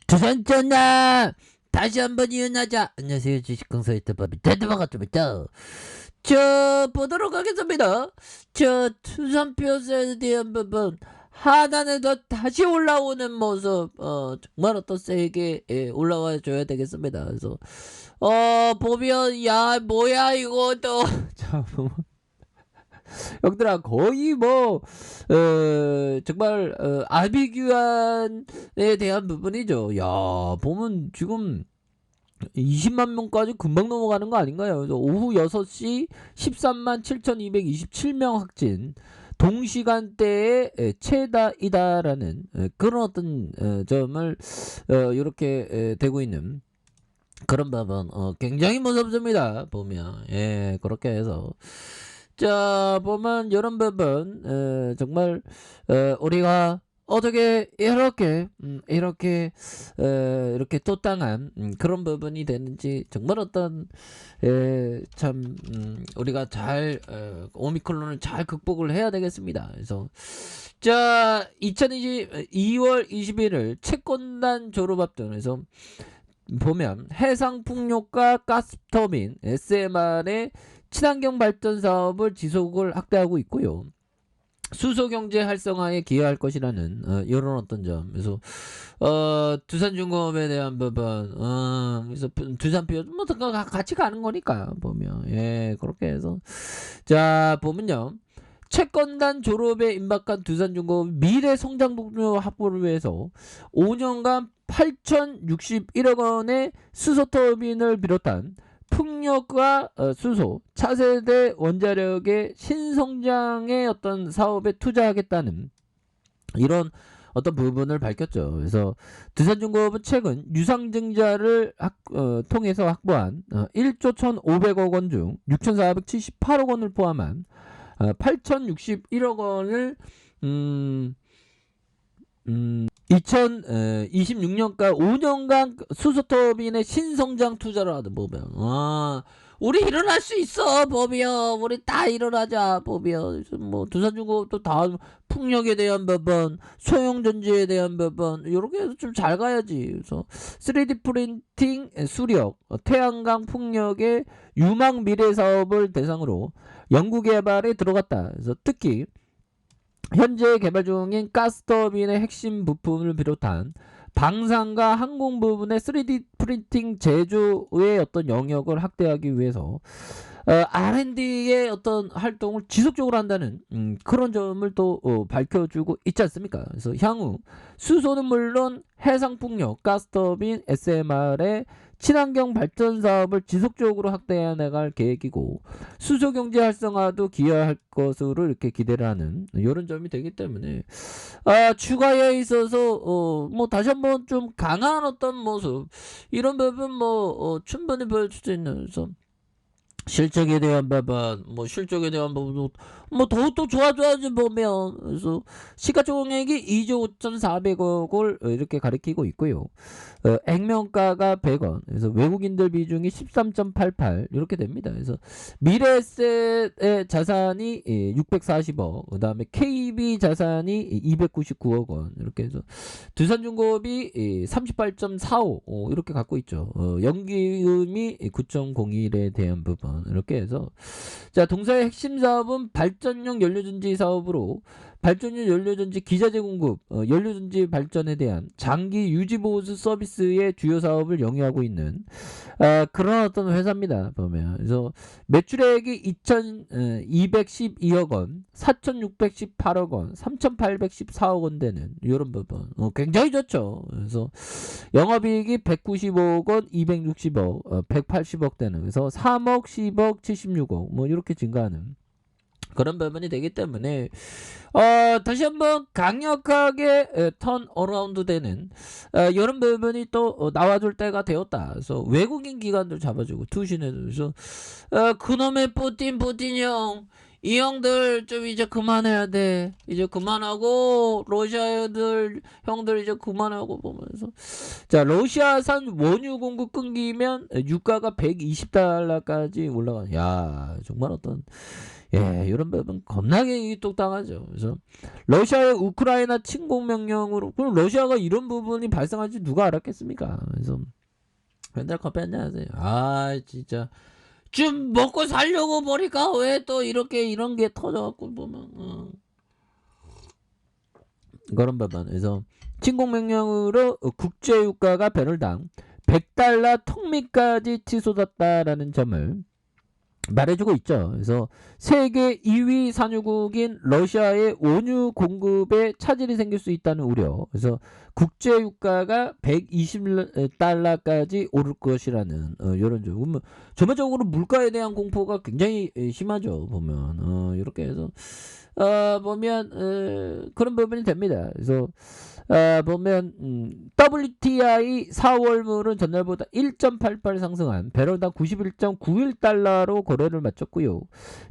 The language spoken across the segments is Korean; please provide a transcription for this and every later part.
조선전나 다시 한번 이혼하자. 안녕하세요, 주식강사 유튜버비 대드바가좀있다. 보도록 하겠습니다. 투선표세에 대한 부분 하단에서 다시 올라오는 모습, 정말 어떤 세게 올라와 줘야 되겠습니다. 그래서 보면 야 뭐야 이거 또 자 보면 형들아 거의 뭐 정말 아비규환에 대한 부분이죠. 야 보면 지금 20만 명까지 금방 넘어가는 거 아닌가요? 그래서 오후 6시 13만 7,227명 확진, 동시간대에 최다이다라는 그런 어떤 점을 이렇게 되고 있는 그런 부분 굉장히 무섭습니다. 보면 그렇게 해서 자 보면 이런 부분 정말 우리가 어떻게 이렇게 이렇게 또땅한 그런 부분이 되는지 정말 어떤 참 우리가 잘 오미크론을 잘 극복을 해야 되겠습니다. 그래서 자 2020 2월 21일 채권단 졸업 앞둔에서 보면 해상풍력과 가스터빈 SMR의 친환경 발전 사업을 지속을 확대하고 있고요. 수소 경제 활성화에 기여할 것이라는 이런 어떤 점. 그래서 두산중공업에 대한 부분, 그래서 두산표 뭐 같이 가는 거니까 보면 그렇게 해서 자 보면요. 채권단 졸업에 임박한 두산중공업 미래 성장 목표 확보를 위해서 5년간 8,061억 원의 수소 터빈을 비롯한 풍력과 수소, 차세대 원자력의 신성장의 어떤 사업에 투자하겠다는 이런 어떤 부분을 밝혔죠. 그래서 두산중공업은 최근 유상증자를 통해서 확보한 1조 1,500억 원 중 6,478억 원을 포함한 8,061억 원을 2026년까지 5년간 수소터빈의 신성장 투자를 하는 보면 우리 일어날 수 있어 보면 우리 다 일어나자 보면 뭐 두산중공업도 다 풍력에 대한 부분 소형전지에 대한 부분 이렇게 해서 좀 잘 가야지. 그래서 3D 프린팅 수력 태양광 풍력의 유망 미래 사업을 대상으로 연구개발에 들어갔다. 그래서 특히 현재 개발 중인 가스터빈의 핵심 부품을 비롯한 방산과 항공 부분의 3D 프린팅 제조의 어떤 영역을 확대하기 위해서 R&D의 어떤 활동을 지속적으로 한다는 그런 점을 또 밝혀주고 있지 않습니까? 그래서 향후 수소는 물론 해상풍력, 가스터빈, SMR의 친환경 발전 사업을 지속적으로 확대해 나갈 계획이고 수소경제 활성화도 기여할 것으로 이렇게 기대를 하는 이런 점이 되기 때문에 추가에 있어서 뭐 다시 한번 좀 강한 어떤 모습 이런 부분 뭐 충분히 보여줄 수 있는 그래서 실적에 대한 부분, 뭐 실적에 대한 부분, 뭐 더욱더 좋아져야지 보면 그래서 시가총액이 2조 5,400억을 이렇게 가리키고 있고요. 액면가가 100원, 그래서 외국인들 비중이 13.88 이렇게 됩니다. 그래서 미래에셋의 자산이 640억, 그다음에 KB 자산이 299억 원 이렇게 해서 두산중공업이 38.45 이렇게 갖고 있죠. 연기금이 9.01에 대한 부분 이렇게 해서 자 동사의 핵심 사업은 발전용 연료전지 사업으로 발전용 연료전지 기자재 공급, 연료전지 발전에 대한 장기 유지보수 서비스의 주요 사업을 영위하고 있는 그런 어떤 회사입니다. 보면 그래서 매출액이 2,212억 원, 4,618억 원, 3,814억 원 되는 이런 부분 굉장히 좋죠. 그래서 영업이익이 195억 원, 260억, 180억 되는 그래서 3억, 10억, 76억 뭐 이렇게 증가하는 그런 부분이 되기 때문에 다시 한번 강력하게 턴 어라운드 되는 이런 부분이 또 나와줄 때가 되었다. 그래서 외국인 기관들 잡아주고 투신해도 그래서 그놈의 푸틴 형. 이 형들 좀 이제 그만해야 돼. 이제 그만하고 러시아 형들 이제 그만하고 보면서 자 러시아산 원유 공급 끊기면 유가가 120달러까지 올라가. 야 정말 어떤 예, 이런 부분 겁나게 똑당하죠. 그래서 러시아의 우크라이나 침공 명령으로 그럼 러시아가 이런 부분이 발생할지 누가 알았겠습니까? 그래서 맨날 커피 한잔 하세요. 아 진짜 좀 먹고 살려고 보니까 왜 또 이렇게 이런 게 터져갖고 보면 그런 부분. 그래서 침공 명령으로 국제유가가 배럴당 100달러 턱밑까지 치솟았다라는 점을 말해주고 있죠. 그래서 세계 2위 산유국인 러시아의 원유 공급에 차질이 생길 수 있다는 우려. 그래서 국제 유가가 120달러까지 오를 것이라는 이런 점. 전반적으로 물가에 대한 공포가 굉장히 심하죠. 보면 이렇게 해서 보면 그런 부분이 됩니다. 그래서 보면 WTI 4월물은 전날보다 1.88 상승한 배럴당 91.91달러로 거래를 마쳤고요.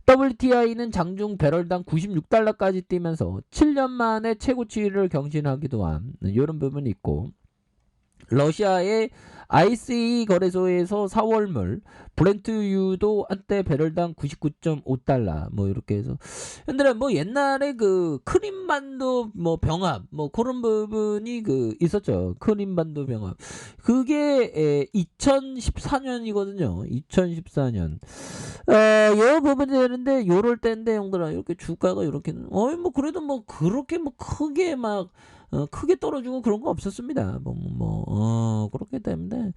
WTI는 장중 배럴당 96달러까지 뛰면서 7년 만에 최고치를 경신하기도 한 이런 부분이 있고 러시아의 ICE 거래소에서 4월물 브렌트유도 한때 배럴당 99.5달러 뭐 이렇게 해서 근데 뭐 옛날에 그 크림반도 뭐 병합 뭐 그런 부분이 그 있었죠. 크림반도 병합 그게 2014년이거든요. 2014년 요 부분이 되는데 요럴 때인데 형들아 이렇게 주가가 이렇게 뭐 그래도 뭐 그렇게 뭐 크게 막 크게 떨어지고 그런 거 없었습니다. 그렇기 때문에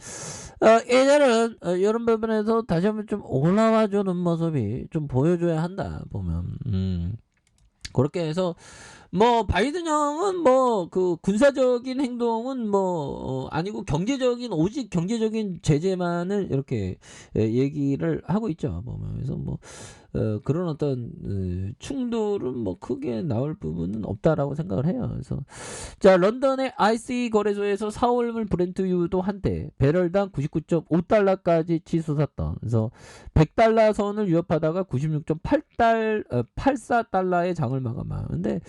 예전은 이런 부분에서 다시 한번 좀 올라와주는 모습이 좀 보여줘야 한다 보면 그렇게 해서 뭐 바이든 형은 뭐 그 군사적인 행동은 뭐 아니고 경제적인 오직 경제적인 제재만을 이렇게 얘기를 하고 있죠. 보면 그래서 뭐 그런 어떤 충돌은 뭐 크게 나올 부분은 없다라고 생각을 해요. 그래서 자 런던의 ICE 거래소에서 4월물 브렌트유도 한때 배럴당 99.5달러까지 치솟았던 그래서 100달러 선을 위협하다가 96.84달러의 장을 마감한. 근데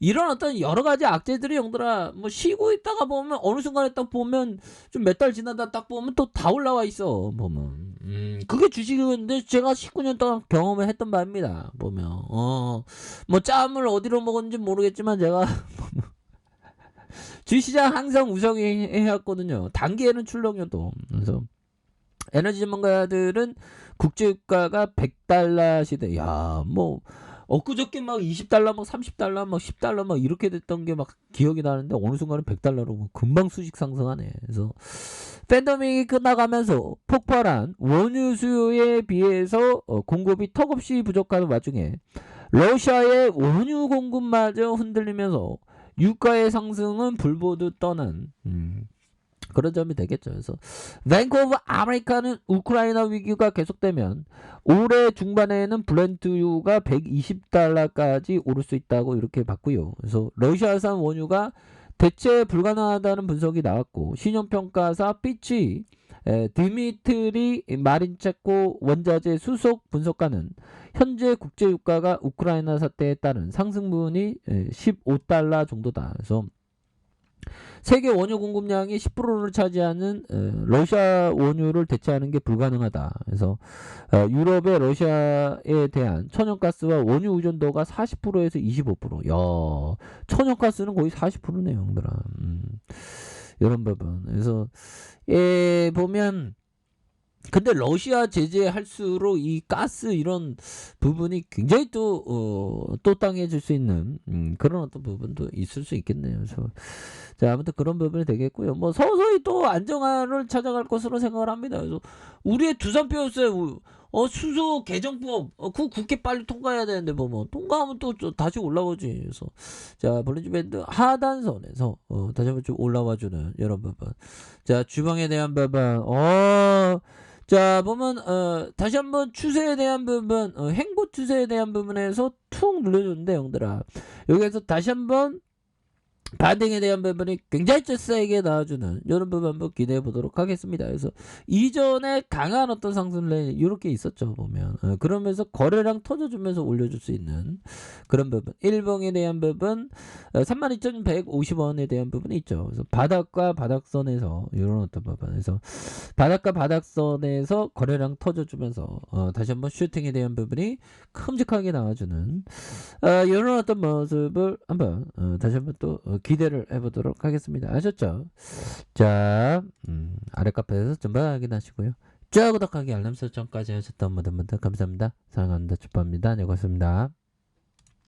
이런 어떤 여러 가지 악재들이 형들아 뭐 쉬고 있다가 보면 어느 순간에 딱 보면 좀 몇 달 지나다 딱 보면 또 다 올라와 있어 보면. 그게 주식인데 제가 19년 동안 경험을 했던 바입니다. 보면 뭐 짬을 어디로 먹었는지 모르겠지만 제가 주시장 항상 우승해왔거든요. 단기에는 출렁여도. 그래서 에너지 전문가들은 국제유가가 100달러 시대. 야, 뭐 엊그저께 막 20달러, 막 30달러, 막 10달러 막 이렇게 됐던 게 막 기억이 나는데 어느 순간은 100달러로 금방 수직 상승하네. 그래서 팬데믹이 끝나가면서 폭발한 원유 수요에 비해서 공급이 턱없이 부족한 와중에 러시아의 원유 공급마저 흔들리면서 유가의 상승은 불보듯 떠난 그런 점이 되겠죠. 그래서 뱅크 오브 아메리카는 우크라이나 위기가 계속되면 올해 중반에는 브렌트유가 120달러까지 오를 수 있다고 이렇게 봤고요. 그래서 러시아산 원유가 대체 불가능하다는 분석이 나왔고 신용평가사 피치 드미트리 마린체코 원자재 수석 분석가는 현재 국제유가가 우크라이나 사태에 따른 상승분이 15달러 정도다. 그래서 세계 원유 공급량이 10%를 차지하는 러시아 원유를 대체하는 게 불가능하다. 그래서 유럽의 러시아에 대한 천연가스와 원유 의존도가 40%에서 25%. 야, 천연가스는 거의 40%네요, 형들아. 이런 부분. 그래서 보면 근데 러시아 제재할수록 이 가스 이런 부분이 굉장히 또 땅해질 수 있는 그런 어떤 부분도 있을 수 있겠네요. 그래서 자 아무튼 그런 부분이 되겠고요. 뭐 서서히 또 안정화를 찾아갈 것으로 생각을 합니다. 그래서 우리의 두산표였어요. 수소 개정법 그 국회 빨리 통과해야 되는데 뭐 통과하면 또 다시 올라오지. 그래서 자 볼린지 밴드 하단선에서 다시 한번 좀 올라와주는 이런 부분. 자 주방에 대한 부분 자 보면 다시 한번 추세에 대한 부분 행보 추세에 대한 부분에서 툭 눌러줬는데 형들아 여기에서 다시 한번 반등에 대한 부분이 굉장히 좀 세게 나와주는 이런 부분 한번 기대해 보도록 하겠습니다. 그래서 이전에 강한 어떤 상승 레인 이렇게 있었죠 보면 그러면서 거래량 터져주면서 올려줄 수 있는 그런 부분. 일봉에 대한 부분 32,150원에 대한 부분이 있죠. 그래서 바닥과 바닥선에서 이런 어떤 부분에서 바닥과 바닥선에서 거래량 터져주면서 다시 한번 슈팅에 대한 부분이 큼직하게 나와주는 이런 어떤 모습을 한번 다시 한번 또 기대를 해보도록 하겠습니다. 아셨죠? 자, 아래 카페에서 전부 확인하시고요. 좋아요, 구독하기, 알람 설정까지 하셨던 모든 분들 감사합니다. 사랑합니다. 축복합니다. 네, 고맙습니다.